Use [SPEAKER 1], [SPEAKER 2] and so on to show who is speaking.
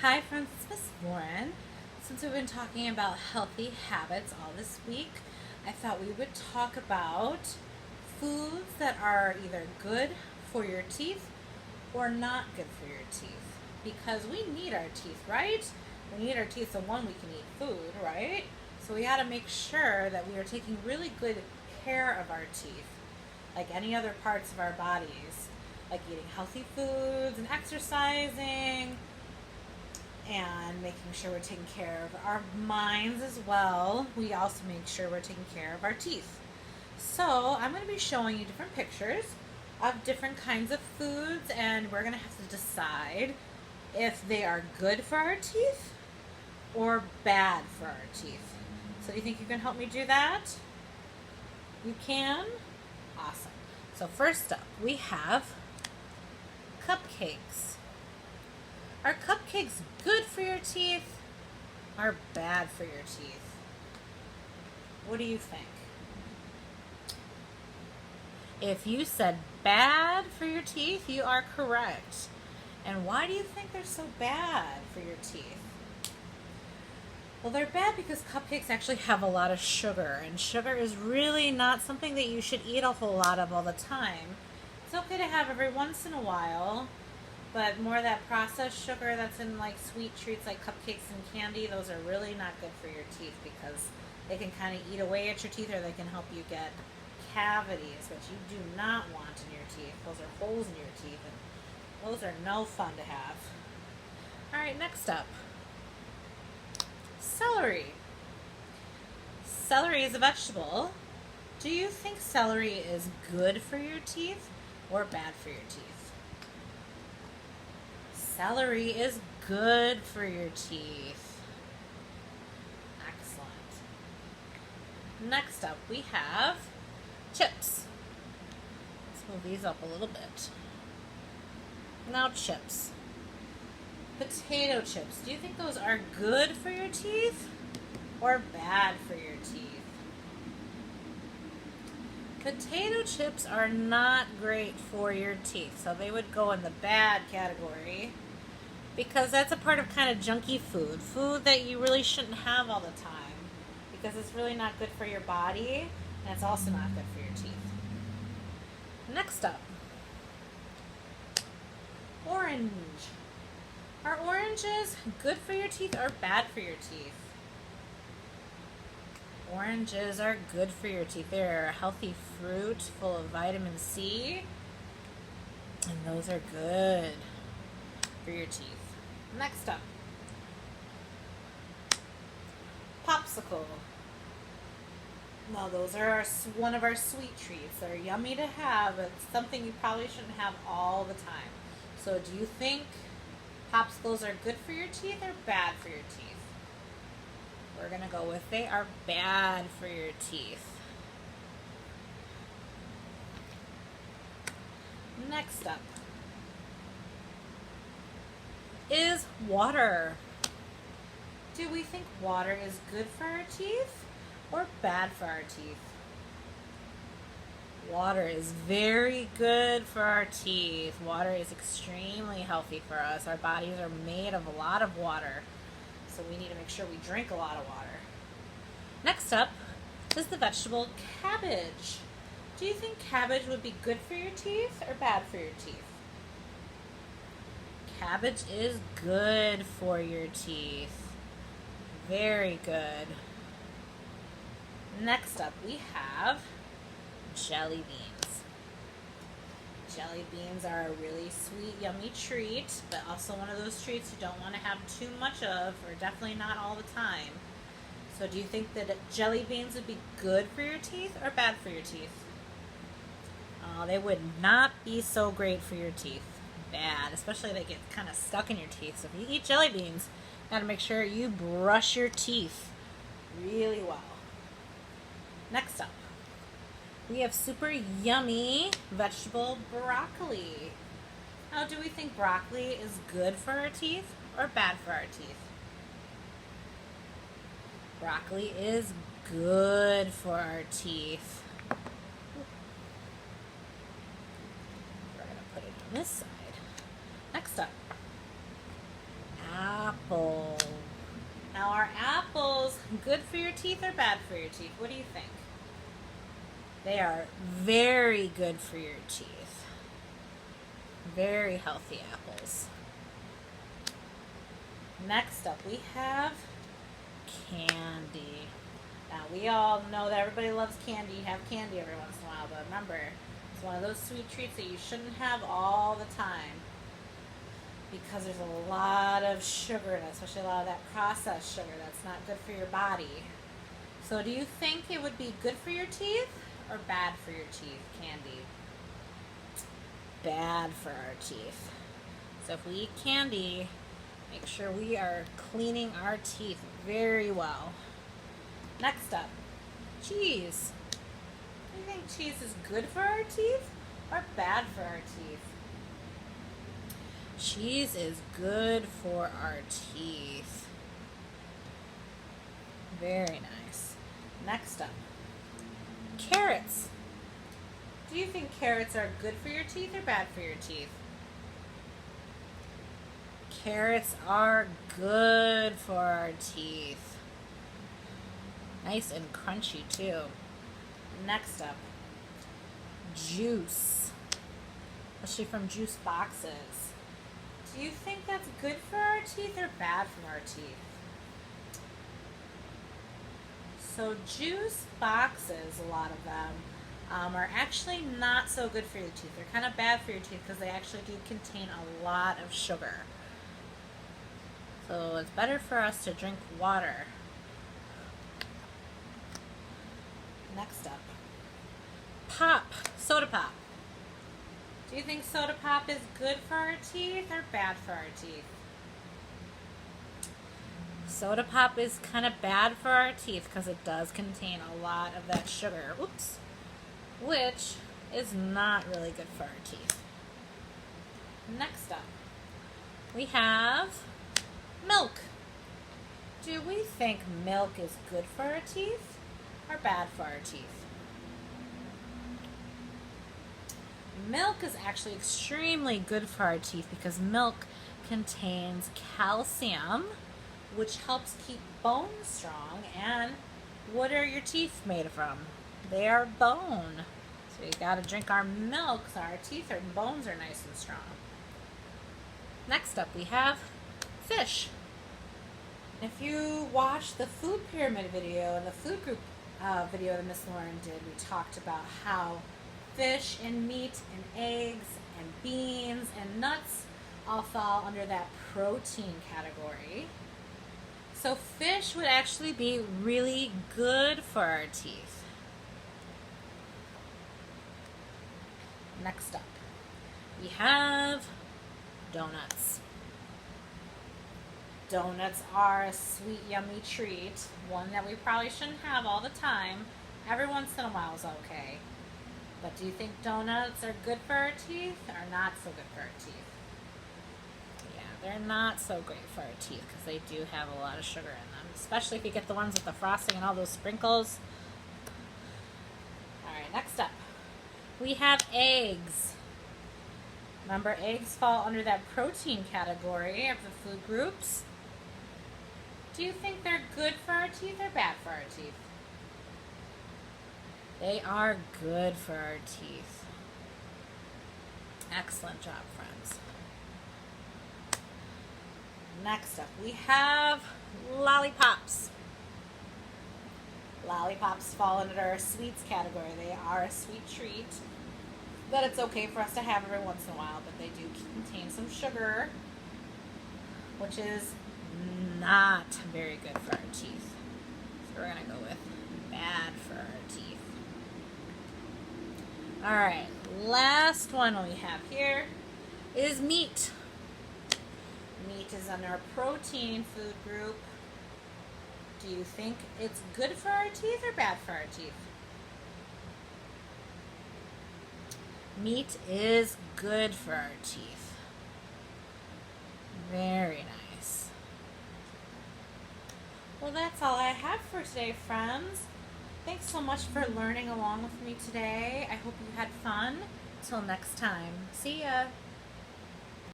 [SPEAKER 1] Hi friends, it's Miss Lauren. Since we've been talking about healthy habits all this week, I thought we would talk about foods that are either good for your teeth or not good for your teeth. Because we need our teeth, right? We need our teeth so one, we can eat food, right? So we gotta make sure that we are taking really good care of our teeth, like any other parts of our bodies, like eating healthy foods and exercising and making sure we're taking care of our minds as well. We also make sure we're taking care of our teeth. So I'm going to be showing you different pictures of different kinds of foods, and we're going to have to decide if they are good for our teeth or bad for our teeth. So do you think you can help me do that? You can? Awesome. So first up, we have cupcakes. Are cupcakes good for your teeth or bad for your teeth? What do you think? If you said bad for your teeth, you are correct. And why do you think they're so bad for your teeth? Well, they're bad because cupcakes actually have a lot of sugar, and sugar is really not something that you should eat a whole lot of all the time. It's okay to have every once in a while, but more of that processed sugar that's in like sweet treats like cupcakes and candy, those are really not good for your teeth because they can kind of eat away at your teeth, or they can help you get cavities, which you do not want in your teeth. Those are holes in your teeth, and those are no fun to have. All right, next up, celery. Celery is a vegetable. Do you think celery is good for your teeth or bad for your teeth? Celery is good for your teeth. Excellent. Next up, we have chips. Let's move these up a little bit. Now chips. Potato chips. Do you think those are good for your teeth or bad for your teeth? Potato chips are not great for your teeth, so they would go in the bad category because that's a part of kind of junky food that you really shouldn't have all the time because it's really not good for your body, and it's also not good for your teeth. Next up, orange. Are oranges good for your teeth or bad for your teeth? Oranges are good for your teeth. They're a healthy fruit full of vitamin C, and those are good for your teeth. Next up, popsicle. Now those are one of our sweet treats. They're yummy to have, but it's something you probably shouldn't have all the time. So do you think popsicles are good for your teeth or bad for your teeth? We're going to go with they are bad for your teeth. Next up is water. Do we think water is good for our teeth or bad for our teeth? Water is very good for our teeth. Water is extremely healthy for us. Our bodies are made of a lot of water, so we need to make sure we drink a lot of water. Next up is the vegetable cabbage. Do you think cabbage would be good for your teeth or bad for your teeth? Cabbage is good for your teeth. Very good. Next up, we have jelly beans. Jelly beans are a really sweet, yummy treat, but also one of those treats you don't want to have too much of, or definitely not all the time. So do you think that jelly beans would be good for your teeth or bad for your teeth? Oh, they would not be so great for your teeth. Bad, especially they get kind of stuck in your teeth. So if you eat jelly beans, you gotta make sure you brush your teeth really well. Next up, we have super yummy vegetable broccoli. Now, do we think broccoli is good for our teeth or bad for our teeth? Broccoli is good for our teeth. We're going to put it on this side. Next up, good for your teeth or bad for your teeth? What do you think? They are very good for your teeth. Very healthy apples. Next up, we have candy. Now, we all know that everybody loves candy. You have candy every once in a while, but remember, it's one of those sweet treats that you shouldn't have all the time because there's a lot of sugar in it, especially a lot of that processed sugar that's not good for your body. So do you think it would be good for your teeth or bad for your teeth, candy? Bad for our teeth. So if we eat candy, make sure we are cleaning our teeth very well. Next up, cheese. Do you think cheese is good for our teeth or bad for our teeth? Cheese is good for our teeth. Very nice. Next up, carrots. Do you think carrots are good for your teeth or bad for your teeth? Carrots are good for our teeth. Nice and crunchy too. Next up, juice. Especially from juice boxes. Do you think that's good for our teeth or bad for our teeth? So juice boxes, a lot of them, are actually not so good for your teeth. They're kind of bad for your teeth because they actually do contain a lot of sugar. So it's better for us to drink water. Next up, pop, soda pop. Do you think soda pop is good for our teeth or bad for our teeth? Soda pop is kind of bad for our teeth because it does contain a lot of that sugar, which is not really good for our teeth. Next up, we have milk. Do we think milk is good for our teeth or bad for our teeth? Milk is actually extremely good for our teeth because milk contains calcium, which helps keep bones strong. And what are your teeth made from? They are bone. So you gotta drink our milk so our teeth and bones are nice and strong. Next up, we have fish. If you watch the food pyramid video and the food group video that Miss Lauren did, we talked about how fish and meat and eggs and beans and nuts all fall under that protein category. So fish would actually be really good for our teeth. Next up, we have donuts. Donuts are a sweet, yummy treat, one that we probably shouldn't have all the time. Every once in a while is okay. But do you think donuts are good for our teeth or not so good for our teeth? Yeah, they're not so great for our teeth because they do have a lot of sugar in them, especially if you get the ones with the frosting and all those sprinkles. All right, next up, we have eggs. Remember, eggs fall under that protein category of the food groups. Do you think they're good for our teeth or bad for our teeth? They are good for our teeth. Excellent job, friends. Next up, we have lollipops. Lollipops fall under our sweets category. They are a sweet treat that it's okay for us to have every once in a while, but they do contain some sugar, which is not very good for our teeth. So we're going to go with bad for our teeth. All right, last one we have here is meat. Meat is under a protein food group. Do you think it's good for our teeth or bad for our teeth? Meat is good for our teeth. Very nice. Well, that's all I have for today, friends. Thanks so much for learning along with me today. I hope you had fun. Till next time. See ya.